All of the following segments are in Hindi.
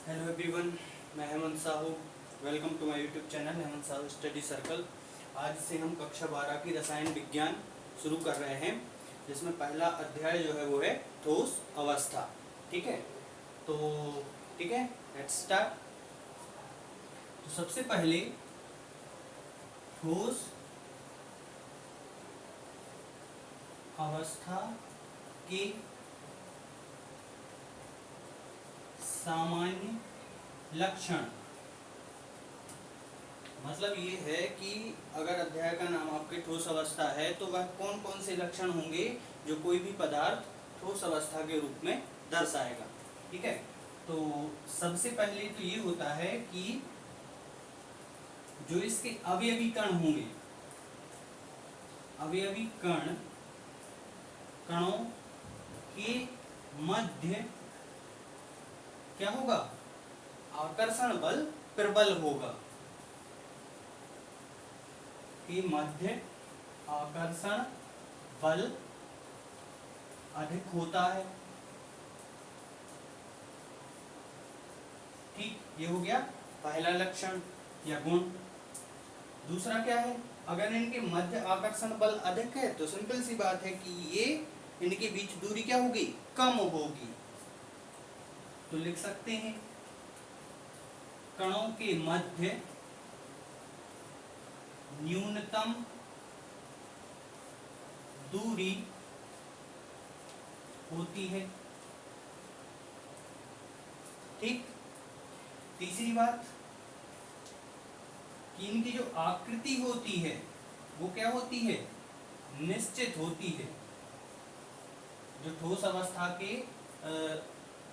हेलो एवरीवन, मैं Hemant Sahu. Welcome to my YouTube channel Hemant Sahu study circle. आज से हम कक्षा 12 की रसायन विज्ञान शुरू कर रहे हैं, जिसमें पहला अध्याय जो है वो है ठोस अवस्था। ठीक है, तो ठीक है, लेट्स स्टार्ट। तो सबसे पहले ठोस अवस्था के सामान्य लक्षण। मतलब ये है कि अगर अध्याय का नाम आपके ठोस अवस्था है तो वह कौन कौन से लक्षण होंगे जो कोई भी पदार्थ ठोस अवस्था के रूप में दर्शाएगा। ठीक है, तो सबसे पहले तो ये होता है कि जो इसके अवयवी कण होंगे, अवयवी कणों के मध्य क्या होगा? आकर्षण बल प्रबल होगा। के मध्य आकर्षण बल अधिक होता है। ठीक, ये हो गया पहला लक्षण या गुण। दूसरा क्या है? अगर इनके मध्य आकर्षण बल अधिक है तो सिंपल सी बात है कि ये इनके बीच दूरी क्या होगी? कम होगी। तो लिख सकते हैं कणों के मध्य न्यूनतम दूरी होती है। ठीक, तीसरी बात कि इनकी जो आकृति होती है वो क्या होती है? निश्चित होती है। जो ठोस अवस्था के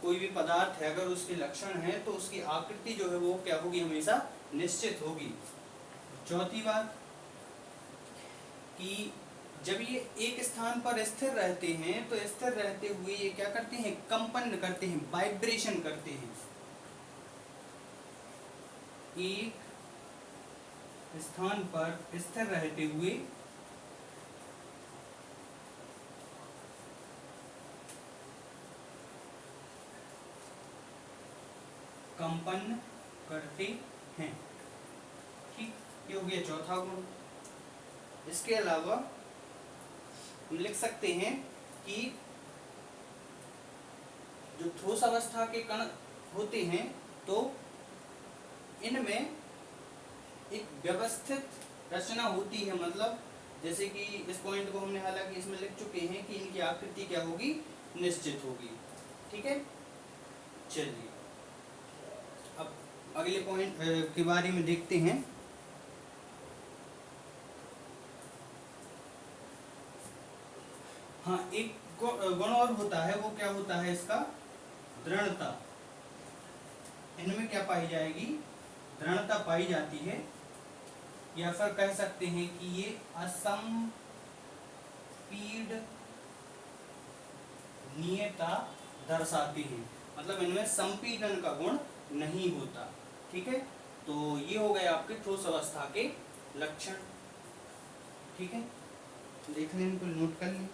कोई भी पदार्थ है, अगर उसके लक्षण है तो उसकी आकृति जो है वो क्या होगी? हमेशा निश्चित होगी। चौथी बात कि जब ये एक स्थान पर स्थिर रहते हैं तो स्थिर रहते हुए ये क्या करते हैं? कंपन करते हैं, वाइब्रेशन करते हैं। एक स्थान पर स्थिर रहते हुए कंपन करते हैं। ठीक, ये हो गया चौथा गुण। इसके अलावा हम लिख सकते हैं कि जो ठोस अवस्था के कण होते हैं तो इनमें एक व्यवस्थित रचना होती है। मतलब जैसे कि इस पॉइंट को हमने हालांकि इसमें लिख चुके हैं कि इनकी आकृति क्या होगी? निश्चित होगी। ठीक है, चलिए अब अगले पॉइंट के बारे में देखते हैं। हाँ, एक गुण और होता है, वो क्या होता है? इसका दृढ़ता। इनमें क्या पाई जाएगी? दृढ़ता पाई जाती है, या फिर कह सकते हैं कि ये असंपीडनीयता दर्शाती है। मतलब इनमें संपीडन का गुण नहीं होता। ठीक है, तो ये हो गए आपके ठोस अवस्था के लक्षण। ठीक है, देख लें, इनको नोट कर लें।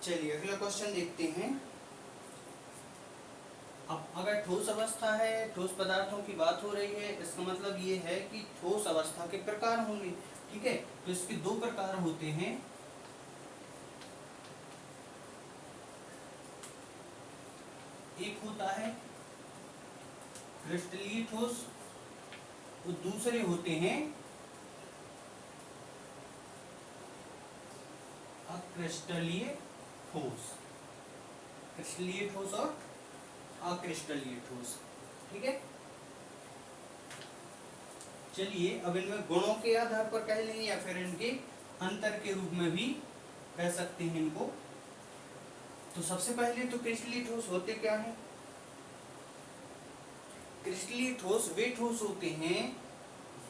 चलिए अगला क्वेश्चन देखते हैं। अब अगर ठोस अवस्था है, ठोस पदार्थों की बात हो रही है, इसका मतलब ये है कि ठोस अवस्था के प्रकार होंगे। ठीक है, तो इसके दो प्रकार होते हैं। एक होता है क्रिस्टलीय ठोस, तो दूसरे होते हैं अक्रिस्टलीय ठोस। क्रिस्टलीय ठोस और अक्रिस्टलीय ठोस। ठीक है, चलिए अब इनमें गुणों के आधार पर कह लें या फिर इनके अंतर के रूप में भी कह सकते हैं इनको। तो सबसे पहले तो क्रिस्टलीय ठोस होते क्या है? क्रिस्टलीय ठोस वे ठोस होते हैं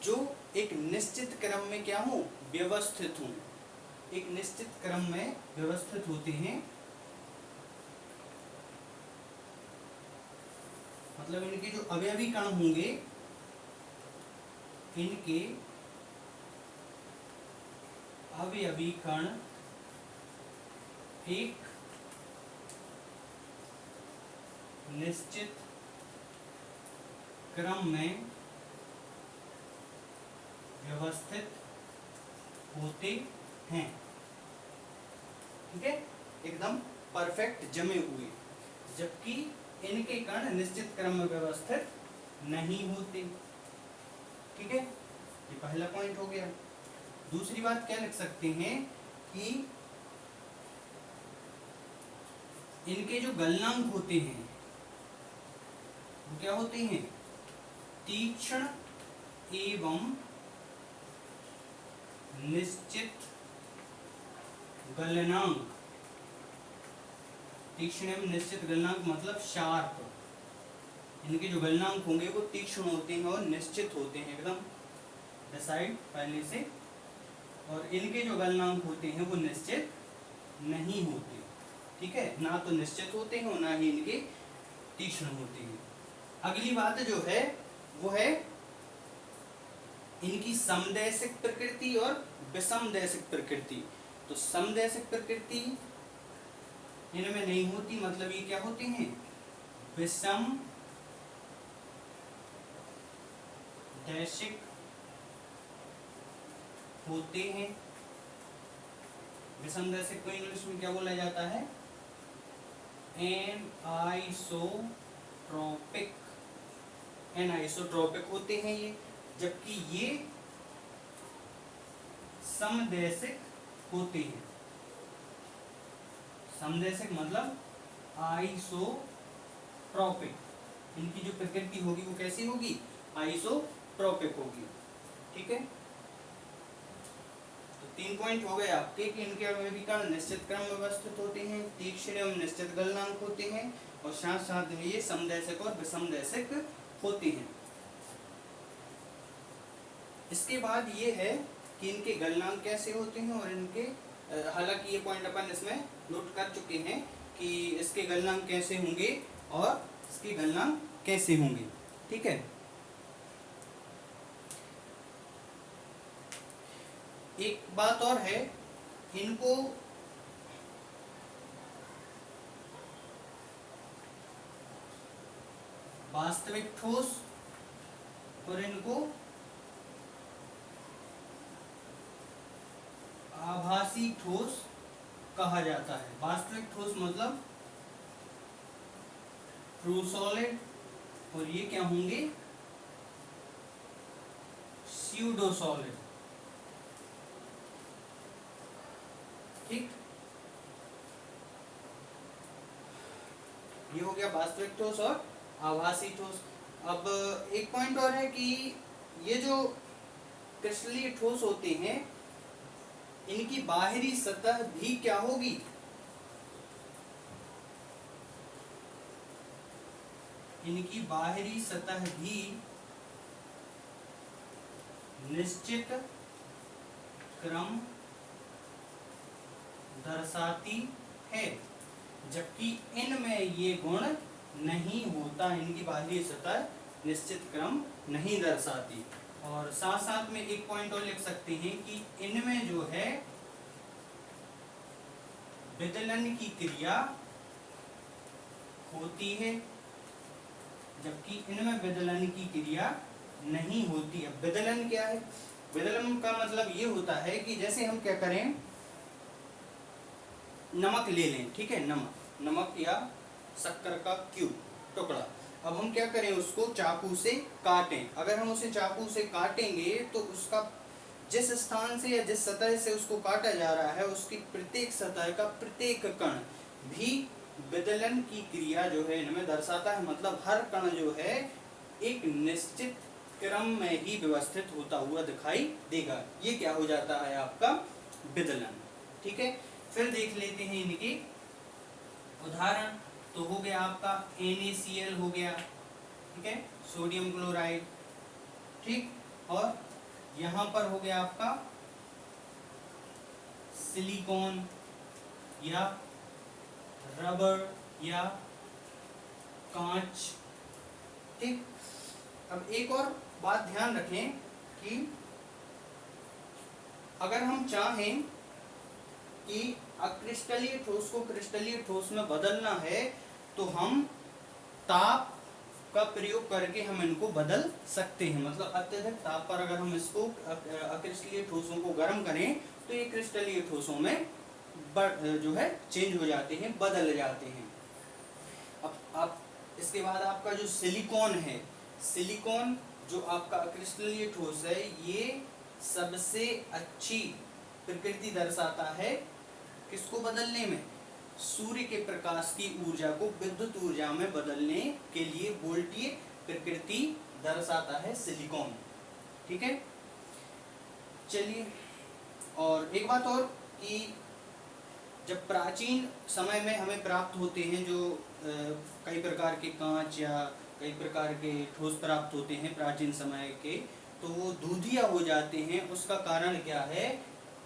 जो एक निश्चित क्रम में क्या हो, व्यवस्थित हों, एक निश्चित क्रम में व्यवस्थित होते हैं, मतलब इनके जो अवयवी कण होंगे, इनके अवयवी कण एक निश्चित क्रम में व्यवस्थित होते हैं। ठीक है, एकदम परफेक्ट जमे हुए, जबकि इनके कण निश्चित क्रम में व्यवस्थित नहीं होते। ठीक है, ये पहला पॉइंट हो गया। दूसरी बात क्या लिख सकते हैं कि इनके जो गलनांक होते हैं वो क्या होते हैं, तीक्ष्ण एवं निश्चित गलनांक। तीक्ष्ण एवं निश्चित गलनांक मतलब शार्प, इनके जो गलनांक होंगे वो तीक्ष्ण होते हैं और निश्चित होते हैं, एकदम डिसाइड पहले से। और इनके जो गलनांक होते हैं वो निश्चित नहीं होते। ठीक है, ना तो निश्चित होते हैं और ना ही इनके तीक्ष्ण होते हैं। अगली बात जो है वो है इनकी समदैशिक प्रकृति और विषमदैशिक प्रकृति। तो समदैशिक प्रकृति इनमें नहीं होती, मतलब ये क्या होते हैं, विषम दैशिक होते हैं। विषम दैशिक को इंग्लिश में क्या बोला जाता है, एनआइसोट्रोपिक, एनआइसोट्रोपिक होते हैं ये, जबकि ये समदैशिक होते हैं। समदैशिक मतलब आइसोट्रोपिक, इनकी जो प्रकृति होगी वो कैसी होगी, आइसोट्रोपिक होगी। ठीक है, तो 3 पॉइंट हो गए आपके कि इनके अवयवी कण निश्चित क्रम में व्यवस्थित होते हैं, तीक्ष्ण एवं निश्चित गलनांक होते हैं, और साथ साथ में ये समदैशिक और विषमदैशिक होते हैं। इसके बाद ये है कि इनके गलनांक कैसे होते हैं और इनके, हालांकि ये पॉइंट अपन इसमें नोट कर चुके हैं कि इसके गलनांक कैसे होंगे और इसके गलनांक कैसे होंगे। ठीक है, एक बात और है, इनको वास्तविक ठोस और इनको आभासी ठोस कहा जाता है। वास्तविक ठोस मतलब ट्रू सॉलिड, और ये क्या होंगे, स्यूडो सॉलिड। ठीक, ये हो गया वास्तविक ठोस और आभासी ठोस। अब एक पॉइंट और है कि ये जो क्रिस्टलीय ठोस होते हैं इनकी बाहरी सतह भी क्या होगी, इनकी बाहरी सतह भी निश्चित क्रम दर्शाती है, जबकि इनमें ये गुण नहीं होता, इनकी बाहरी सतह निश्चित क्रम नहीं दर्शाती। और साथ साथ में एक पॉइंट और लिख सकते हैं कि इनमें जो है विदलन की क्रिया होती है, जबकि इनमें विदलन की क्रिया नहीं होती। अब विदलन क्या है, विदलन का मतलब ये होता है कि जैसे हम क्या करें, नमक ले लें, ठीक है, नमक या शक्कर का क्यूब टुकड़ा। अब हम क्या करें, उसको चाकू से काटें। अगर हम उसे चाकू से काटेंगे तो उसका जिस स्थान से या जिस सतह से उसको काटा जा रहा है उसकी प्रत्येक सतह का प्रत्येक कण भी विदलन की क्रिया जो है इनमें दर्शाता है। मतलब हर कण जो है एक निश्चित क्रम में ही व्यवस्थित होता हुआ दिखाई देगा। ये क्या हो जाता है, आपका विदलन। ठीक है, फिर देख लेते हैं इनके उदाहरण। तो हो गया आपका NaCl हो गया, ठीक है, सोडियम क्लोराइड, ठीक। और यहाँ पर हो गया आपका सिलिकॉन या रबर या कांच, ठीक। अब एक और बात ध्यान रखें कि अगर हम चाहें कि अक्रिस्टलीय ठोस को क्रिस्टलीय ठोस में बदलना है तो हम ताप का प्रयोग करके हम इनको बदल सकते हैं। मतलब अत्यधिक ताप पर अगर हम इसको अक्रिस्टलीय ठोसों को गर्म करें तो ये क्रिस्टलीय ठोसों में जो है चेंज हो जाते हैं, बदल जाते हैं। अब इसके बाद आपका जो सिलिकॉन है, सिलिकॉन जो आपका अक्रिस्टलीय ठोस है, ये सबसे अच्छी प्रकृति दर्शाता है किसको बदलने में, सूर्य के प्रकाश की ऊर्जा को विद्युत ऊर्जा में बदलने के लिए वोल्टीय प्रकृति दर्शाता है सिलिकॉन, ठीक है। चलिए, और एक बात और कि जब प्राचीन समय में हमें प्राप्त होते हैं जो कई प्रकार के कांच या कई प्रकार के ठोस प्राप्त होते हैं प्राचीन समय के, तो वो दूधिया हो जाते हैं। उसका कारण क्या है?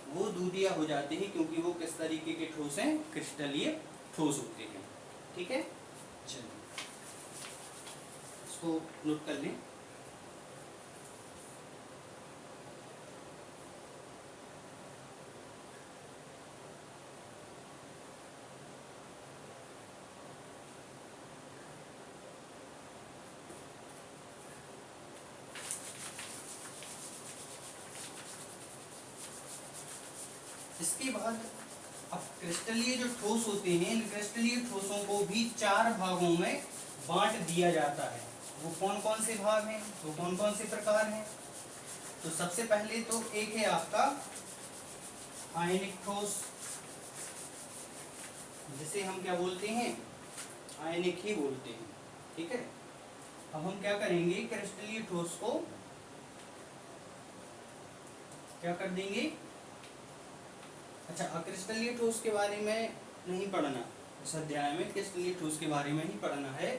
वो दूधिया हो जाते हैं क्योंकि वो किस तरीके के ठोस हैं? क्रिस्टलीय ठोस होते हैं, ठीक है। चलिए इसको नोट कर लें। इसके बाद अब क्रिस्टलीय जो ठोस होते हैं, इन क्रिस्टलीय ठोसों को भी 4 भागों में बांट दिया जाता है। वो कौन कौन से भाग हैं, वो कौन कौन से प्रकार हैं? तो सबसे पहले तो एक है आपका आयनिक ठोस, जिसे हम क्या बोलते हैं? आयनिक ही बोलते हैं, ठीक है। अब हम क्या करेंगे, क्रिस्टलीय ठोस को क्या कर देंगे? अच्छा, अक्रिस्टलीय ठोस के बारे में नहीं पढ़ना इस अध्याय में, क्रिस्टलीय ठोस के बारे में ही पढ़ना है।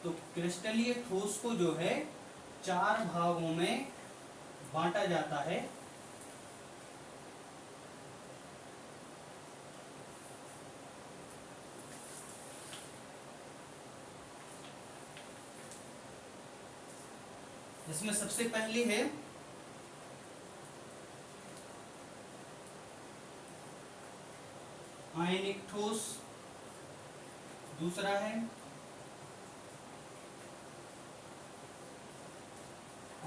तो क्रिस्टलीय ठोस को जो है 4 भागों में बांटा जाता है। इसमें सबसे पहले है आयनिक ठोस, दूसरा है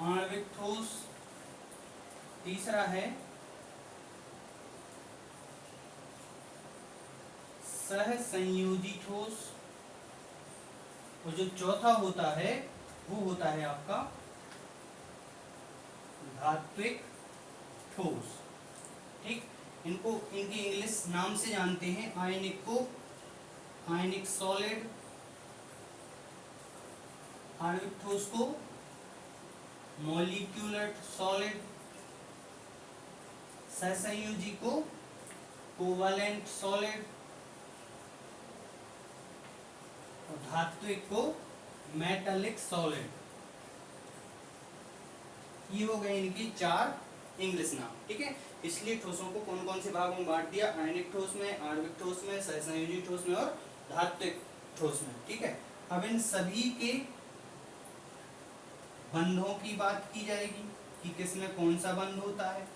आणविक ठोस, तीसरा है सहसंयोजी ठोस, और जो चौथा होता है वो होता है आपका धात्विक ठोस, ठीक। इनको इनकी इंग्लिश नाम से जानते हैं। आयनिक को आयनिक सॉलिड, आणविक ठोस को मॉलिक्यूलर सॉलिड, सहसंयोजी को कोवैलेंट सॉलिड, और धात्विक को मेटालिक सॉलिड। ये हो गए इनकी 4 इंग्लिश नाम, ठीक है। इसलिए ठोसों को कौन कौन से भागों में बांट दिया? आयनिक ठोस में, आणविक ठोस में, सहसंयोजी ठोस में और धात्विक ठोस में, ठीक है। अब इन सभी के बंधों की बात की जाएगी कि किसमें कौन सा बंध होता है।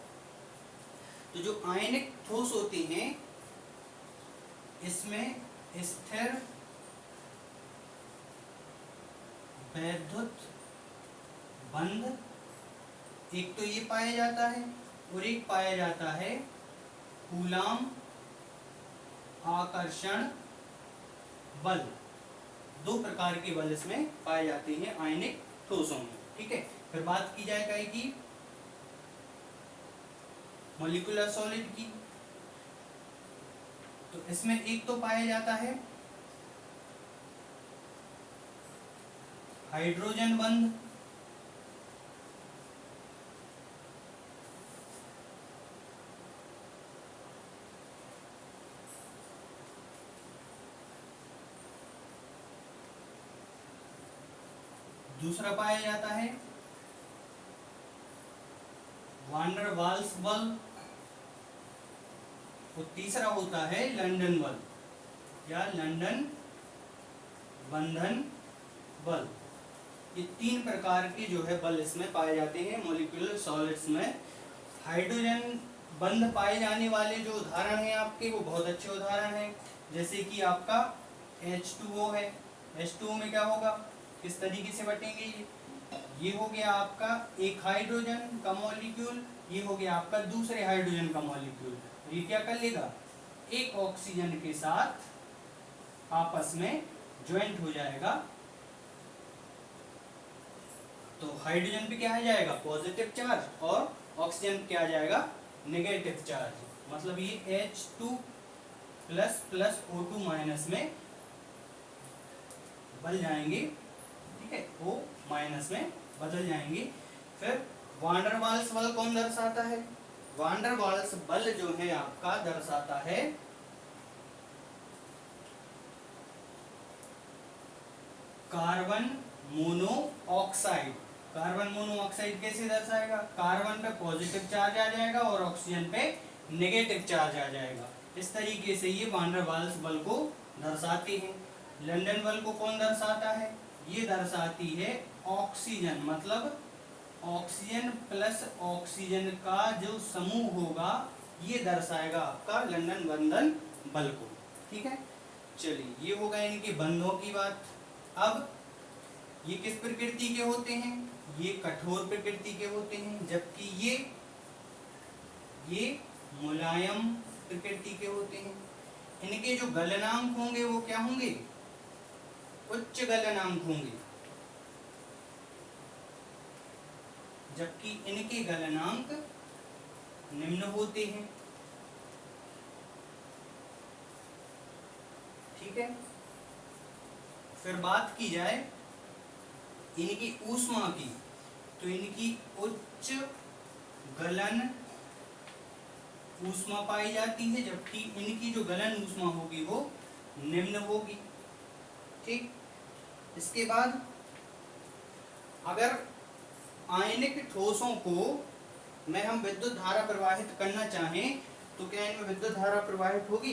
तो जो आयनिक ठोस होते हैं इसमें स्थिर वैद्युत बंध एक तो ये पाया जाता है, और एक पाया जाता है कूलाम आकर्षण बल। 2 प्रकार के बल इसमें पाए जाते हैं आयनिक ठोसों में, ठीक है। फिर बात की जाए कहीं की मॉलिक्यूलर सॉलिड की, तो इसमें एक तो पाया जाता है हाइड्रोजन बंध, दूसरा पाया जाता है वान डर वाल्स बल, और तीसरा होता है लंदन बल या लंदन बंधन बल। ये तीन प्रकार के जो है बल इसमें पाए जाते हैं मॉलिक्यूलर सॉलिड्स में। हाइड्रोजन बंध पाए जाने वाले जो उदाहरण हैं आपके, वो बहुत अच्छे उदाहरण हैं, जैसे कि आपका H2O है। H2O में क्या होगा, किस तरीके से बटेंगे, ये हो गया आपका एक हाइड्रोजन का मॉलिक्यूल, ये हो गया आपका दूसरे हाइड्रोजन का मॉलिक्यूल, ये क्या कर लेगा, एक ऑक्सीजन के साथ आपस में ज्वाइंट हो जाएगा। तो हाइड्रोजन पे क्या आ जाएगा, पॉजिटिव चार्ज, और ऑक्सीजन पे क्या आ जाएगा, नेगेटिव चार्ज। मतलब ये H2 plus plus O2 minus में बदल जाएंगे, ठीक है, O माइनस में बदल जाएंगे। फिर वान डर वाल्स बल कौन दर्शाता है, वान डर वाल्स बल जो है आपका दर्शाता है कार्बन मोनोऑक्साइड। कार्बन मोनोऑक्साइड कैसे दर्शाएगा, कार्बन पे पॉजिटिव चार्ज आ जाएगा और ऑक्सीजन पे नेगेटिव चार्ज आ जाएगा। इस तरीके से ये वान डर वाल्स बल को दर्शाते हैं। लंदन बल को कौन दर्शाता है, ये दर्शाती है ऑक्सीजन, मतलब ऑक्सीजन प्लस ऑक्सीजन का जो समूह होगा ये दर्शाएगा आपका लंदन बंधन बल को। ठीक है, चलिए ये हो गए इनके बंधों की बात। अब ये किस प्रकृति के होते हैं, ये कठोर प्रकृति के होते हैं, जबकि ये मुलायम प्रकृति के होते हैं। इनके जो गलनांक होंगे वो क्या होंगे, उच्च गलनांक होंगे, जबकि इनके गलनांक निम्न होते हैं। ठीक है, फिर बात की जाए इनकी ऊष्मा की, तो इनकी उच्च गलन ऊष्मा पाई जाती है, जबकि इनकी जो गलन ऊष्मा होगी वो निम्न होगी। ठीक, इसके बाद अगर आयनिक ठोसों को में हम विद्युत धारा प्रवाहित करना चाहें तो क्या इनमें विद्युत धारा प्रवाहित होगी।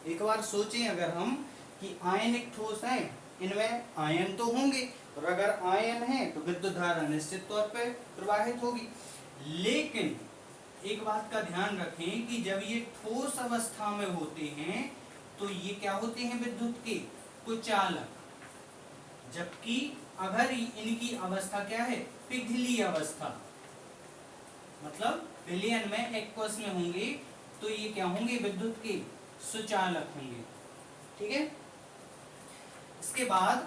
एक बार सोचें, अगर हम कि आयनिक ठोस हैं, इनमें आयन तो होंगे, और अगर आयन है तो विद्युत धारा निश्चित तौर पर प्रवाहित होगी। लेकिन एक बात का ध्यान रखें कि जब ये ठोस अवस्था में होते हैं तो ये क्या होते हैं, विद्युत के कुचालक, जबकि अगर इनकी अवस्था क्या है, पिघली अवस्था, मतलब विलयन में एक्वस में होंगे, तो ये क्या होंगे, विद्युत के सुचालक होंगे। ठीक है, इसके बाद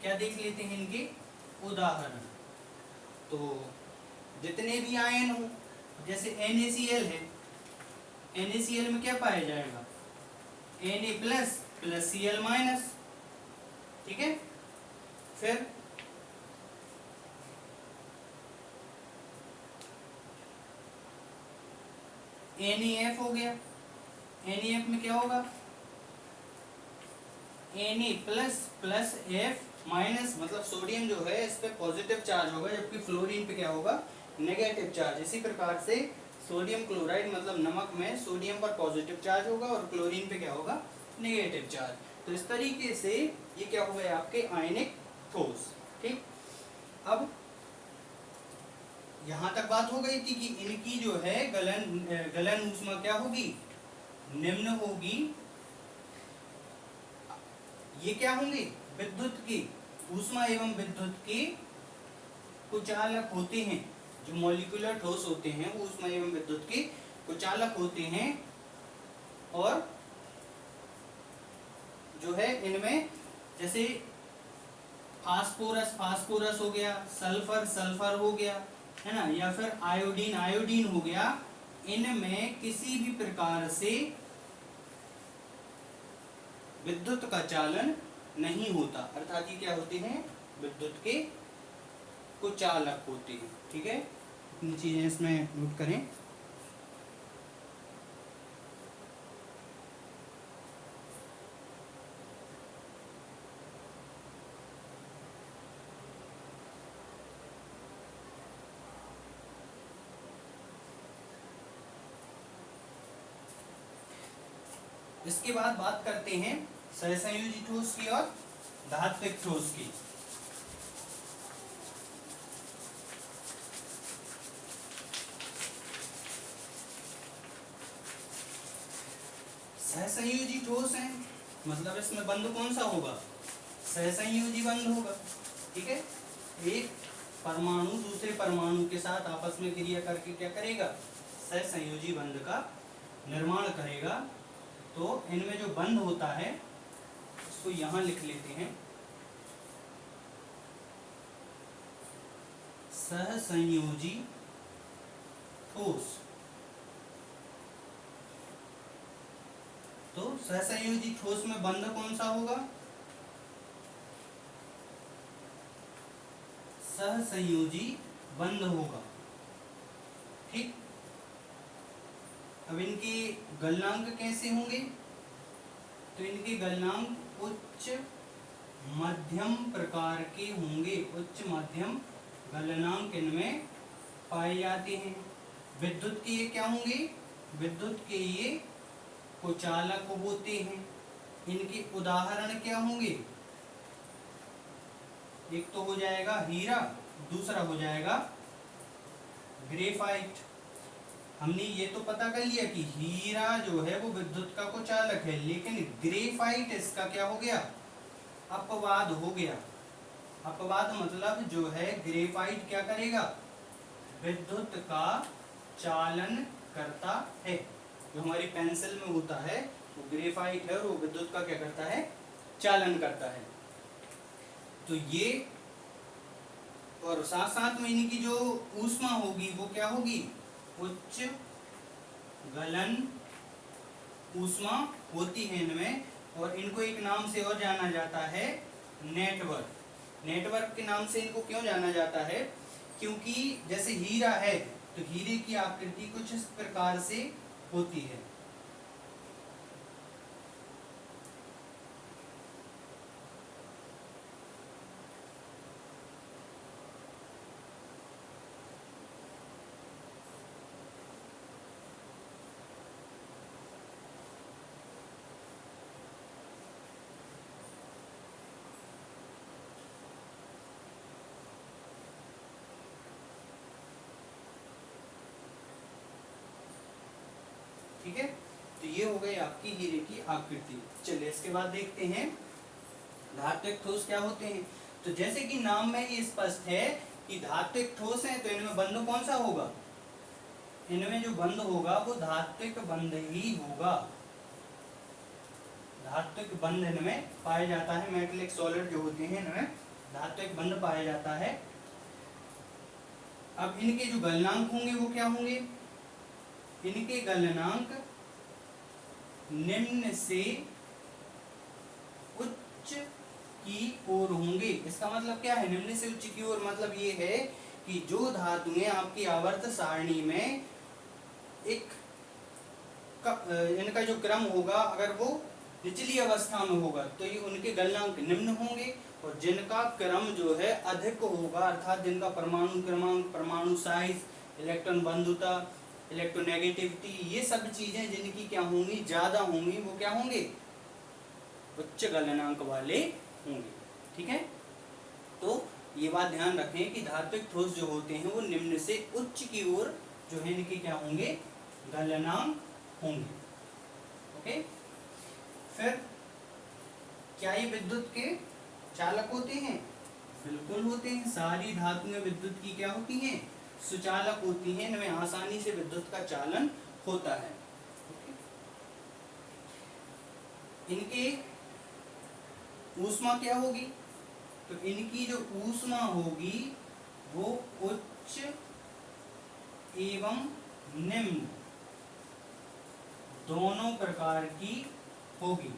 क्या देख लेते हैं इनके उदाहरण। तो जितने भी आयन हो, जैसे NaCl है, NaCl में क्या पाया जाएगा, Na plus plus Cl minus. ठीक है, फिर NaF हो गया, NaF में क्या होगा, Na plus plus F minus, मतलब सोडियम जो है इस पे पॉजिटिव चार्ज होगा, जबकि फ्लोरीन पे क्या होगा, नेगेटिव चार्ज। इसी प्रकार से सोडियम क्लोराइड मतलब नमक में सोडियम पर पॉजिटिव चार्ज होगा और क्लोरीन पे क्या होगा, नेगेटिव चार्ज। तो इस तरीके से ये क्या हो गए आपके आयनिक ठोस। ठीक, अब यहाँ तक बात हो गई थी कि इनकी जो है गलन ऊष्मा क्या होगी, निम्न होगी। ये क्या होंगे, विद्युत की ऊष्मा एवं विद्युत के कुचालक होते हैं। जो मॉलिक्यूलर ठोस होते हैं वो ऊष्मा एवं विद्युत के कुचालक होते हैं, और जो है इनमें जैसे फास्फोरस हो गया, सल्फर हो गया, है ना, या फिर आयोडीन हो गया, इनमें किसी भी प्रकार से विद्युत का चालन नहीं होता, अर्थात ये क्या होते हैं, विद्युत के कुचालक होते हैं। ठीक है, इतनी चीजें इसमें नोट करें। इसके बाद बात करते हैं सहसंयोजी ठोस की और धात्विक ठोस की। सहसंयोजी ठोस है मतलब इसमें बंध कौन सा होगा, सहसंयोजी बंध होगा। ठीक है, एक परमाणु दूसरे परमाणु के साथ आपस में क्रिया करके क्या करेगा, सहसंयोजी बंध का निर्माण करेगा। तो इनमें जो बंध होता है इसको यहां लिख लेते हैं, सहसंयोजी ठोस। तो सहसंयोजी ठोस में बंध कौन सा होगा, सहसंयोजी बंध होगा। ठीक, अब इनके गलनांक कैसे होंगे, तो इनके गलनांक उच्च मध्यम प्रकार के होंगे। उच्च मध्यम गलनांक इनमें पाए जाते हैं। विद्युत के ये क्या होंगे, विद्युत के ये कुचालक होते हैं। इनके उदाहरण क्या होंगे, एक तो हो जाएगा हीरा, दूसरा हो जाएगा ग्रेफाइट। हमने ये तो पता कर लिया कि हीरा जो है वो विद्युत का कुचालक है, लेकिन ग्रेफाइट इसका क्या हो गया, अपवाद हो गया। अपवाद मतलब जो है ग्रेफाइट क्या करेगा, विद्युत का चालन करता है। जो हमारी पेंसिल में होता है वो ग्रेफाइट है और वो विद्युत का क्या करता है, चालन करता है। तो ये और साथ साथ में इनकी जो ऊष्मा होगी वो क्या होगी, उच्च गलन ऊष्मा होती है इनमें। और इनको एक नाम से और जाना जाता है, नेटवर्क। नेटवर्क के नाम से इनको क्यों जाना जाता है, क्योंकि जैसे हीरा है तो हीरे की आकृति कुछ इस प्रकार से होती है। ठीक है, तो ये हो गई आपकी हीरे की आकृति। चलिए इसके बाद देखते हैं धात्विक ठोस क्या होते हैं। तो जैसे कि नाम में ही स्पष्ट है कि धात्विक ठोस है, तो इनमें बंध कौन सा होगा, इनमें जो बंध होगा वो धात्विक बंध ही होगा। धात्विक बंध इनमें पाया जाता है। मेटलिक सॉलिड जो होते हैं इनमें धात्विक बंध पाया जाता है। अब इनके जो गलनांक होंगे वो क्या होंगे, इनके गलनांक निम्न से उच्च की ओर होंगे। इसका मतलब क्या है, निम्न से उच्च की ओर मतलब ये है कि जो धातुएं आपकी आवर्त सारणी में एक इनका जो क्रम होगा अगर वो निचली अवस्था में होगा तो ये उनके गलनांक निम्न होंगे। और जिनका क्रम जो है अधिक होगा, अर्थात जिनका परमाणु क्रमांक, परमाणु साइज, इलेक्ट्रॉन बंधुता, इलेक्ट्रोनेगेटिविटी, ये सब चीजें जिनकी क्या होंगी, ज्यादा होंगी, वो क्या होंगे, उच्च गलनांक वाले होंगे। ठीक है, तो ये बात ध्यान रखें कि धात्विक ठोस जो होते हैं वो निम्न से उच्च की ओर जो है इनके क्या होंगे, गलनांक होंगे। ओके, फिर क्या ये विद्युत के चालक होते हैं, बिल्कुल होते हैं। सारी धातुएं विद्युत की क्या होती हैं, सुचालक होती हैं। इनमें आसानी से विद्युत का चालन होता है। इनके ऊष्मा क्या होगी, तो इनकी जो ऊष्मा होगी वो उच्च एवं निम्न दोनों प्रकार की होगी।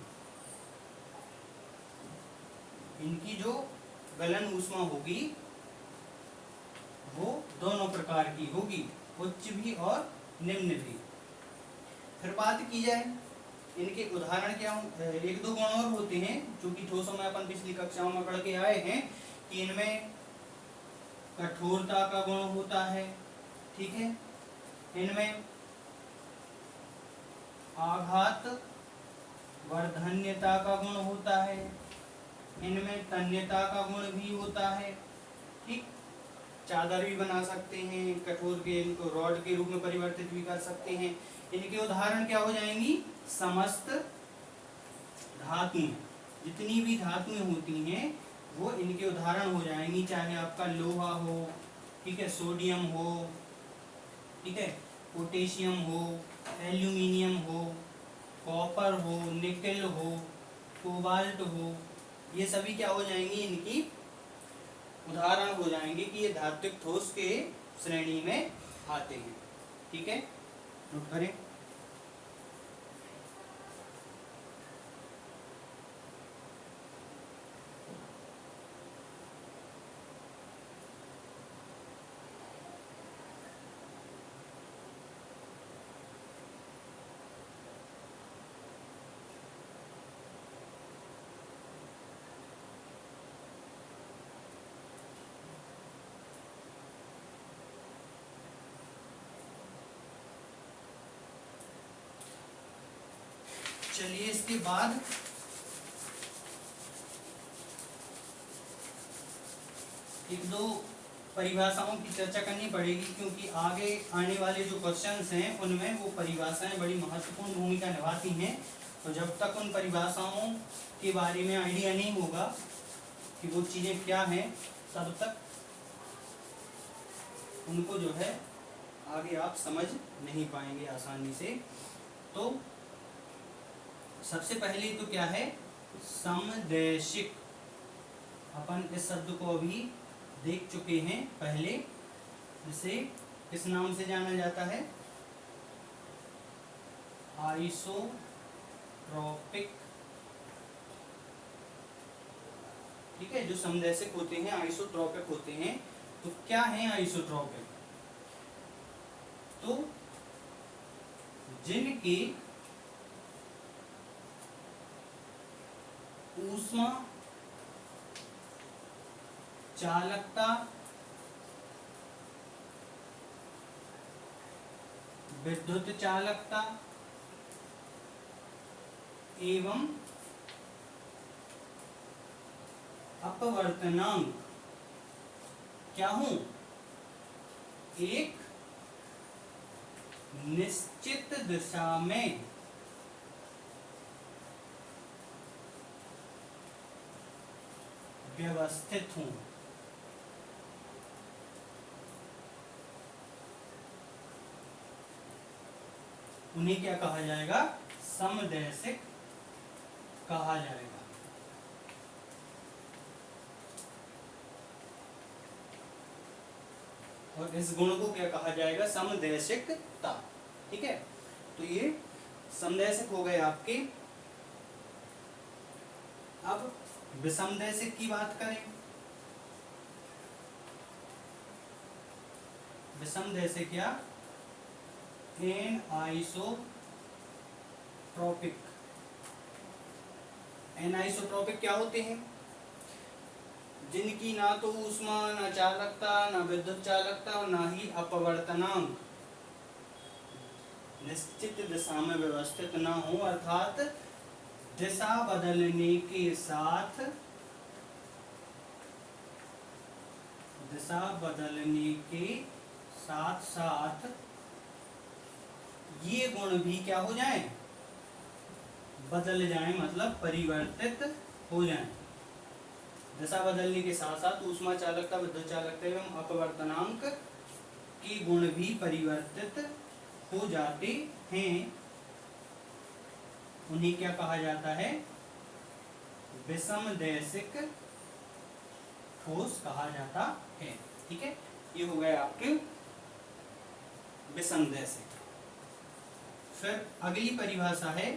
इनकी जो गलन ऊष्मा होगी वो दोनों प्रकार की होगी, उच्च भी और निम्न भी। फिर बात की जाए इनके उदाहरण क्या, एक दो गुण और होते हैं जो कि ठोसों में अपन पिछली कक्षाओं में पढ़ के आए हैं कि इनमें कठोरता का गुण होता है। ठीक है, इनमें आघात वर्धन्यता का गुण होता है, इनमें तन्यता का गुण भी होता है। ठीक, चादर भी बना सकते हैं, कठोर के इनको रॉड के रूप में परिवर्तित भी कर सकते हैं। इनके उदाहरण क्या हो जाएंगी? समस्त धातुएं, जितनी भी धातुएं होती हैं वो इनके उदाहरण हो जाएंगी, चाहे आपका लोहा हो, ठीक है, सोडियम हो, ठीक है, पोटेशियम हो, एल्यूमिनियम हो, कॉपर हो, निकेल हो, कोबाल्ट हो, ये सभी क्या हो जाएंगी? इनकी उदाहरण हो जाएंगे कि ये धात्विक ठोस के श्रेणी में आते हैं। ठीक है, नोट करें। चलिए इसके बाद एक दो परिभाषाओं की चर्चा करनी पड़ेगी, क्योंकि आगे आने वाले जो क्वेश्चंस हैं उनमें वो परिभाषाएं बड़ी महत्वपूर्ण भूमिका निभाती हैं। तो जब तक उन परिभाषाओं के बारे में आइडिया नहीं होगा कि वो चीज़ें क्या हैं, तब तक उनको जो है आगे आप समझ नहीं पाएंगे आसानी से। तो सबसे पहले तो क्या है? समदैशिक। अपन इस शब्द को अभी देख चुके हैं पहले, जिसे किस नाम से जाना जाता है? आइसोट्रोपिक। ठीक है, जो समदैशिक होते हैं आइसोट्रोपिक होते हैं। तो क्या है आइसोट्रोपिक? तो जिनकी ऊष्मा चालकता, विद्युत चालकता एवं अपवर्तनांक क्या हो? एक निश्चित दिशा में व्यवस्थित हूं। उन्हें क्या कहा जाएगा? समदैशिक कहा जाएगा। और इस गुण को क्या कहा जाएगा? समदैशिकता। ठीक है, तो ये समदैशिक हो गए आपके। अब विषमदैशिक की बात करें। विषमदैशिक या एनआइसोट्रोपिक। एनआइसोट्रोपिक क्या होते हैं? जिनकी ना तो ऊष्मा, ना चालकता, ना विद्युत चालकता और ना ही अपवर्तनांक निश्चित दिशा में व्यवस्थित ना हो, अर्थात दिशा बदलने के साथ साथ ये गुण भी क्या हो जाएं? बदल जाएं, मतलब परिवर्तित हो जाएं। दिशा बदलने के साथ साथ ऊष्मा चालकता, विद्युत चालकता एवं अपवर्तनांक के गुण भी परिवर्तित हो जाते हैं। उन्हें क्या कहा जाता है? विषमदैशिक ठोस कहा जाता है। ठीक है, ये हो गए आपके विषमदैशिक। फिर अगली परिभाषा है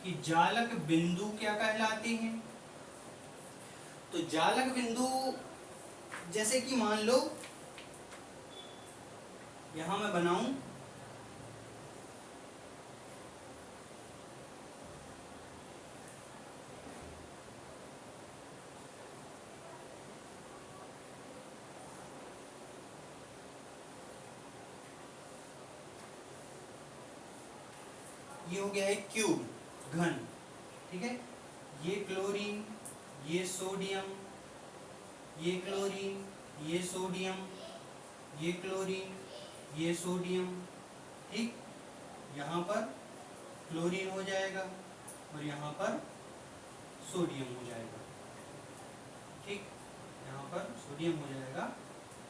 कि जालक बिंदु क्या कहलाते हैं? तो जालक बिंदु, जैसे कि मान लो यहां मैं बनाऊं ये हो गया है क्यूब, घन। ठीक है, ये क्लोरीन, ये सोडियम, ये क्लोरीन, ये सोडियम, ये क्लोरीन, ये सोडियम, ठीक, यहाँ पर क्लोरीन हो जाएगा और यहाँ पर सोडियम हो जाएगा, ठीक, यहाँ पर सोडियम हो जाएगा।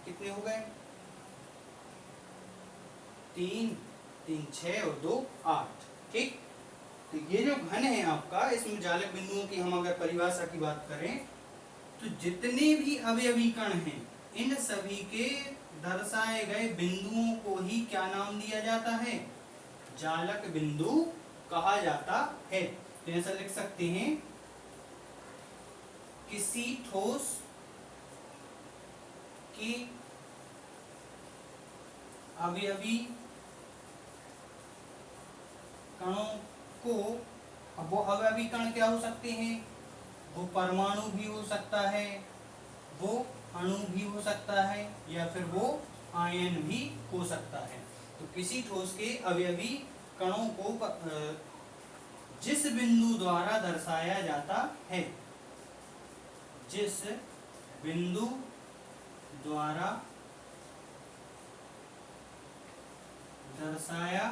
कितने हो गए? 3, 3 6 और 2 8, ठीक। तो ये जो घन है आपका, इसमें जालक बिंदुओं की हम अगर परिभाषा की बात करें तो जितने भी अवयवी कण हैं इन सभी के दर्शाए गए बिंदुओं को ही क्या नाम दिया जाता है? जालक बिंदु कहा जाता है। तो ऐसा लिख सकते हैं, किसी ठोस की अवयवी कणों को, अब वो अवयवी कण क्या हो सकते हैं? वो परमाणु भी हो सकता है, वो अणु भी हो सकता है, या फिर वो आयन भी हो सकता है। तो किसी ठोस के अवयवी कणों को जिस बिंदु द्वारा दर्शाया जाता है, जिस बिंदु द्वारा दर्शाया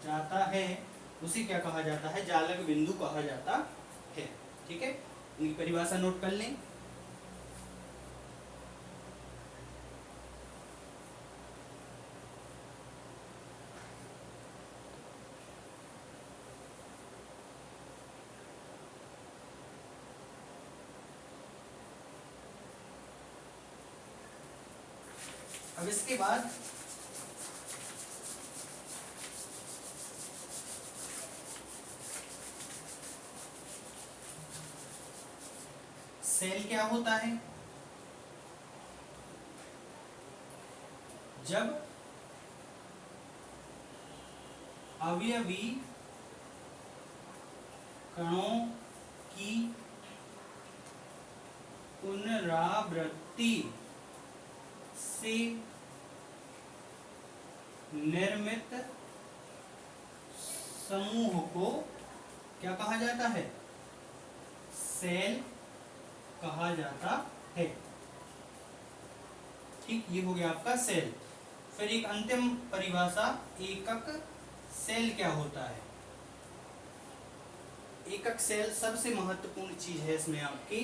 जाता है, उसे क्या कहा जाता है? जालक बिंदु कहा जाता है, ठीक है। इनकी परिभाषा नोट कर लें। अब इसके बाद सेल क्या होता है? जब अवयवी कणों की पुनरावृत्ति से निर्मित समूह को क्या कहा जाता है? सेल कहा जाता है, ठीक। ये हो गया आपका सेल। फिर एक अंतिम परिभाषा, एकक सेल क्या होता है? एकक सेल सबसे महत्वपूर्ण चीज है इसमें आपकी।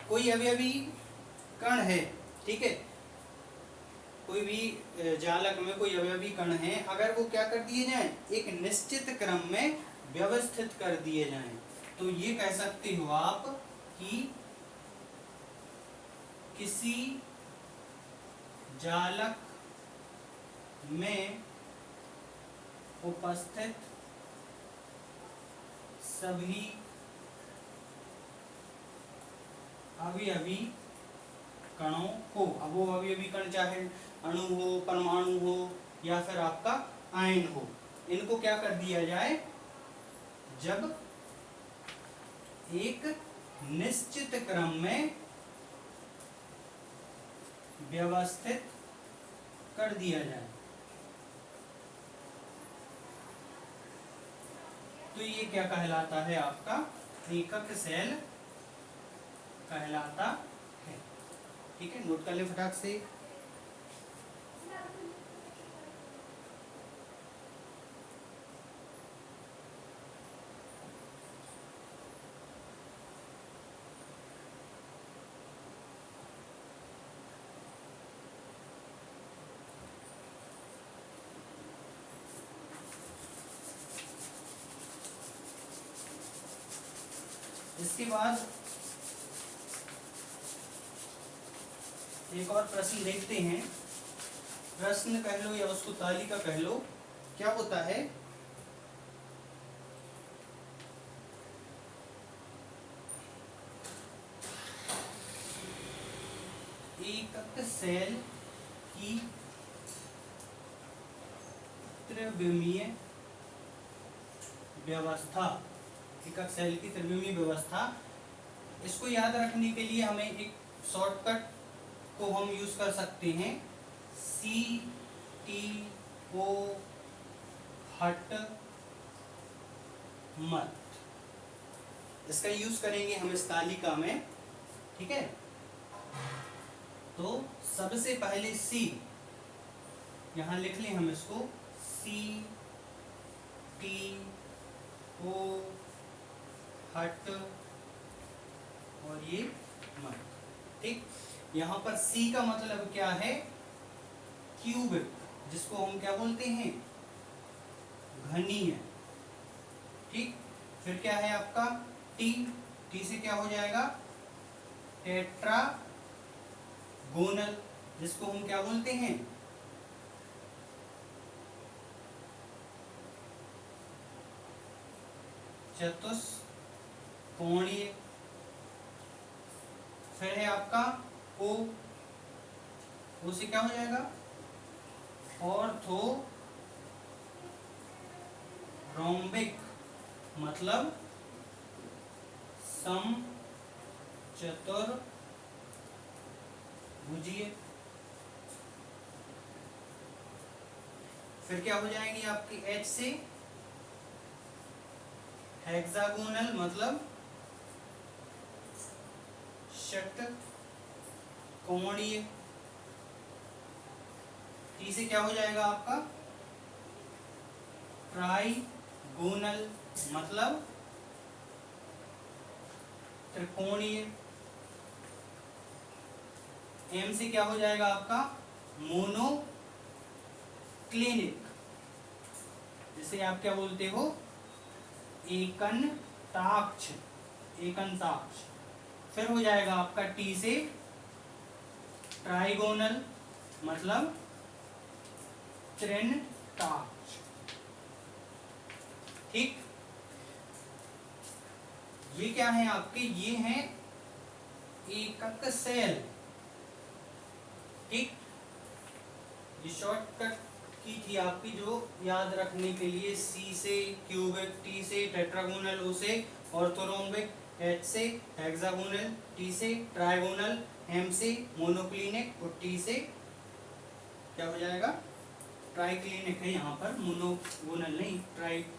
कोई अवयवी कण है, ठीक है, कोई भी जालक में कोई अवयवी कण है, अगर वो क्या कर दिए जाएं? एक निश्चित क्रम में व्यवस्थित कर दिए जाएं, तो ये कह सकते हो आप कि किसी जालक में उपस्थित सभी अवयवी कणों को, अब वो अवयवी कण चाहे अणु हो, परमाणु हो, या फिर आपका आयन हो, इनको क्या कर दिया जाए? जब एक निश्चित क्रम में व्यवस्थित कर दिया जाए, तो ये क्या कहलाता है? आपका एकक सेल कहलाता है, ठीक है। नोट कर ले फटाक से। इसके बाद एक और प्रश्न देखते हैं। प्रश्न कह लो या उसको तालिका कह लो। क्या होता है? एकक सेल की त्रिविमीय व्यवस्था, एकक सेल की त्रिविमीय व्यवस्था, इसको याद रखने के लिए हमें एक शॉर्टकट को हम यूज कर सकते हैं, CTO हट मत, इसका यूज करेंगे हम इस तालिका में, ठीक है। तो सबसे पहले सी, यहां लिख लें हम इसको, सी टी ओ हट और ये मत, ठीक। यहां पर सी का मतलब क्या है, क्यूबिक, जिसको हम क्या बोलते हैं, घनीय, ठीक। फिर क्या है आपका टी, टी से क्या हो जाएगा, टेट्रागोनल, जिसको हम क्या बोलते हैं, चतुष्कोणीय। फिर है आपका ओ, ओ से क्या हो जाएगा, ऑर्थोरोम्बिक, मतलब समचतुर्भुजीय। फिर क्या हो जाएगी आपकी एच से, हेक्सागोनल, मतलब षटकोणीय। टी से क्या हो जाएगा आपका, ट्राइगोनल, मतलब त्रिकोणीय। एम से क्या हो जाएगा आपका, मोनोक्लिनिक, जिसे आप क्या बोलते हो, एकंताक्ष, एकंताक्ष। फिर हो जाएगा आपका टी से ट्राइगोनल, मतलब त्रिनताक्ष, ठीक। ये क्या है आपके, ये हैं एकक सेल, ठीक। ये शॉर्टकट की थी आपकी, जो याद रखने के लिए, सी से क्यूबिक, टी से टेट्रागोनल, ओ से ऑर्थोरोम्बिक, एच से हेक्सागोनल, टी से ट्राइगोनल, एम से मोनोक्लिनिक और टी से क्या हो जाएगा, ट्राइक्लिनिक है यहाँ पर, मोनोगोनल नहीं, ट्राइक्लिनिक,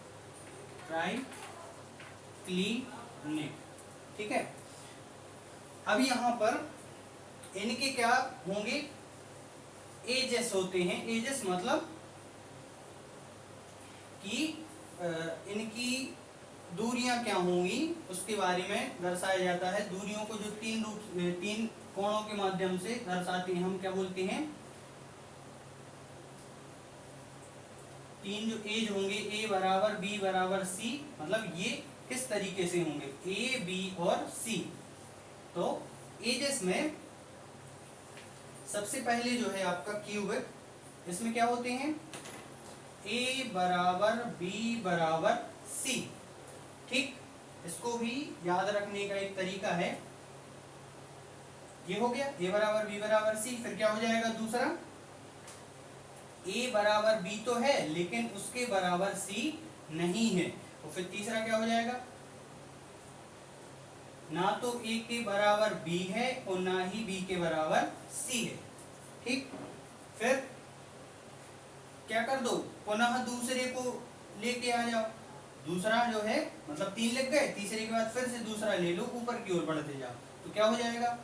ठीक है। अब यहाँ पर इनके क्या होंगे, एजेस होते हैं। एजेस मतलब कि इनकी दूरियां क्या होंगी, उसके बारे में दर्शाया जाता है। दूरियों को जो तीन कोणों के माध्यम से दर्शाते हैं, हम क्या बोलते हैं, तीन जो एज होंगे, ए बराबर बी बराबर सी, मतलब ये किस तरीके से होंगे, ए बी और सी। तो एजेस में सबसे पहले जो है आपका क्यूबिक, इसमें क्या होते हैं, ए बराबर बी बराबर सी, ठीक। इसको भी याद रखने का एक तरीका है, ये हो गया ए बराबर बी बराबर सी। फिर क्या हो जाएगा दूसरा, ए बराबर बी तो है लेकिन उसके बराबर सी नहीं है। और फिर तीसरा क्या हो जाएगा, ना तो ए के बराबर बी है और ना ही बी के बराबर सी है, ठीक। फिर क्या कर दो, पुनः दूसरे को लेके आ जाओ। दूसरा जो है, मतलब तीन लिख गए, तीसरे के बाद फिर से दूसरा ले लो, ऊपर की ओर बढ़ते जाओ। तो क्या हो जाएगा,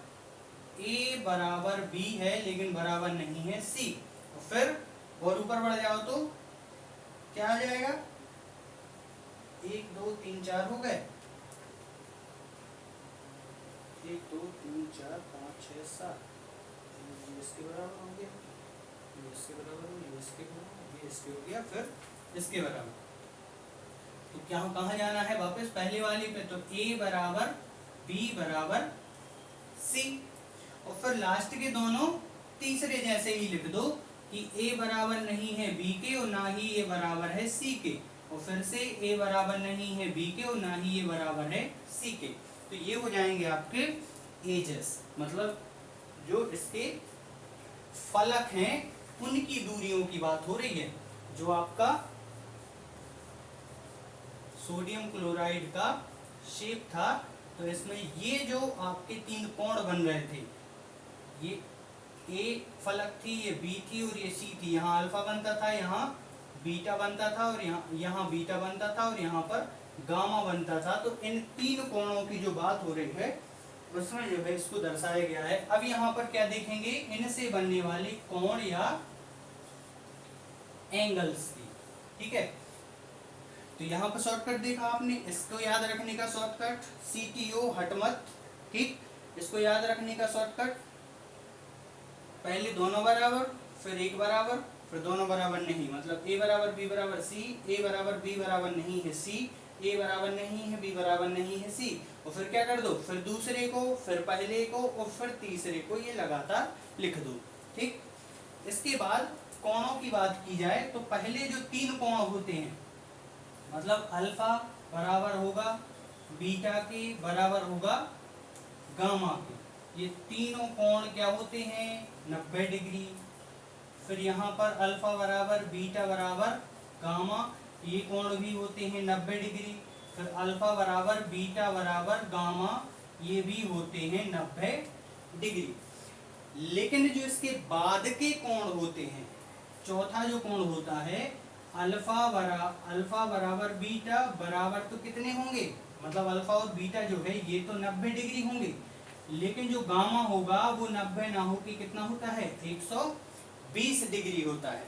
ए बराबर बी है लेकिन बराबर नहीं है सी। तो फिर और ऊपर बढ़ जाओ तो क्या आ जाएगा, 1 2 3 4 हो गए, 1 2 3 4 5 6 7, ये इसके बराबर हो गया, ये इसके बराबर हो, ये इसके बराबर, ये इसके हो गया, फिर इसके बराबर। तो क्या कहाँ जाना है, वापस पहले वाले पे। तो ए बराबर बी बराबर सी, और फिर लास्ट के दोनों तीसरे जैसे ही लिख दो कि ए बराबर नहीं है बी के और ना ही ये बराबर है सी के, और फिर से ए बराबर नहीं है बी के और ना ही ये बराबर है सी के। तो ये हो जाएंगे आपके एजेस, मतलब जो इसके फलक हैं उनकी दूरियों की बात हो रही है। जो आपका सोडियम क्लोराइड का शेप था, तो इसमें ये जो आपके तीन कोण बन रहे थे, ये ए फलक थी, ये बी थी और ये सी थी। यहाँ अल्फा बनता था, यहाँ बीटा बनता था और यहाँ बीटा बनता था और यहाँ पर गामा बनता था। तो इन तीन कोणों की जो बात हो रही है उसमें जो है इसको दर्शाया गया है। अब यहाँ पर क्या देखेंगे, इनसे बनने वाले कोण या एंगल्स की, ठीक है। तो यहाँ पर शॉर्टकट देखा आपने, इसको याद रखने का शॉर्टकट CTO हट मत, ठीक। इसको याद रखने का शॉर्टकट पहले दोनों बराबर, फिर एक बराबर, फिर दोनों बराबर नहीं, मतलब A बराबर B बराबर C, A बराबर B बराबर नहीं है C, A बराबर नहीं है B बराबर नहीं है C, और फिर क्या कर दो, फिर दूसरे को, फिर पहले को और फिर तीसरे को, ये लगातार लिख दो, ठीक। इसके बाद कोणों की बात की जाए तो पहले जो तीन कोण होते हैं, मतलब अल्फा बराबर होगा बीटा के बराबर होगा गामा के, ये तीनों कोण क्या होते हैं 90 डिग्री। फिर यहाँ पर अल्फा बराबर बीटा बराबर गामा, ये कोण भी होते हैं 90 डिग्री। फिर अल्फा बराबर बीटा बराबर गामा, ये भी होते हैं 90 डिग्री। लेकिन जो इसके बाद के कोण होते हैं, चौथा जो कोण होता है अल्फा बराबर बीटा बराबर तो कितने होंगे, मतलब अल्फा और बीटा जो है ये तो 90 डिग्री होंगे, लेकिन जो गामा होगा वो 90 ना होके कितना होता है 120 डिग्री होता है,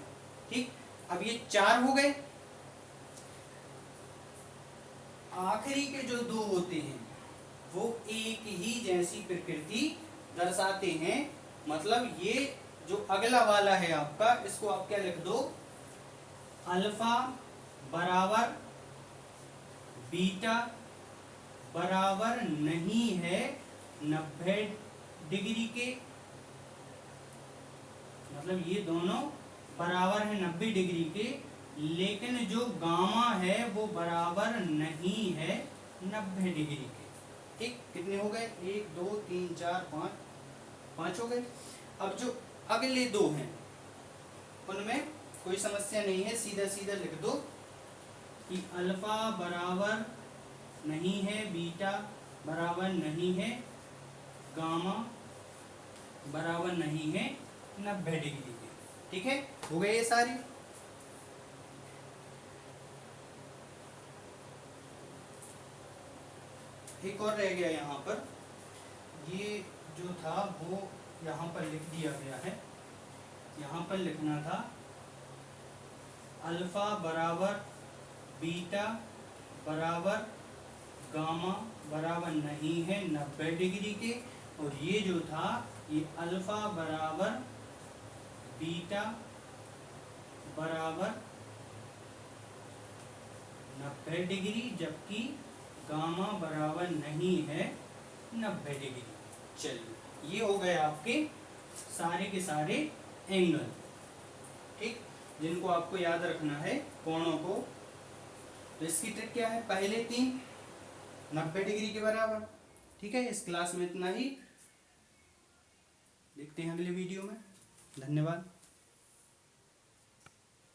ठीक। अब ये चार हो गए। आखिरी के जो दो होते हैं वो एक ही जैसी प्रकृति दर्शाते हैं, मतलब ये जो अगला वाला है आपका, इसको आप क्या लिख दो, अल्फा बराबर बीटा बराबर नहीं है 90 डिग्री के, मतलब ये दोनों बराबर है 90 डिग्री के, लेकिन जो गामा है वो बराबर नहीं है 90 डिग्री के, ठीक। कितने हो गए, 1 2 3 4 5, 5 हो गए। अब जो अगले दो हैं उनमें कोई समस्या नहीं है, सीधा सीधा लिख दो कि अल्फा बराबर नहीं है बीटा बराबर नहीं है गामा बराबर नहीं है 90 डिग्री के, ठीक है। हो गए ये सारी। एक और रह गया यहाँ पर, ये जो था वो यहाँ पर लिख दिया गया है। यहाँ पर लिखना था अल्फा बराबर बीटा बराबर गामा बराबर नहीं है 90 डिग्री के, और ये जो था ये अल्फा बराबर बीटा बराबर 90 डिग्री, जबकि गामा बराबर नहीं है 90 डिग्री। चलिए ये हो गए आपके सारे के सारे एंगल, ठीक, जिनको आपको याद रखना है कोणों को। तो इसकी ट्रिक क्या है, पहले तीन 90 डिग्री के बराबर, ठीक है। इस क्लास में इतना ही, देखते हैं अगले वीडियो में। धन्यवाद।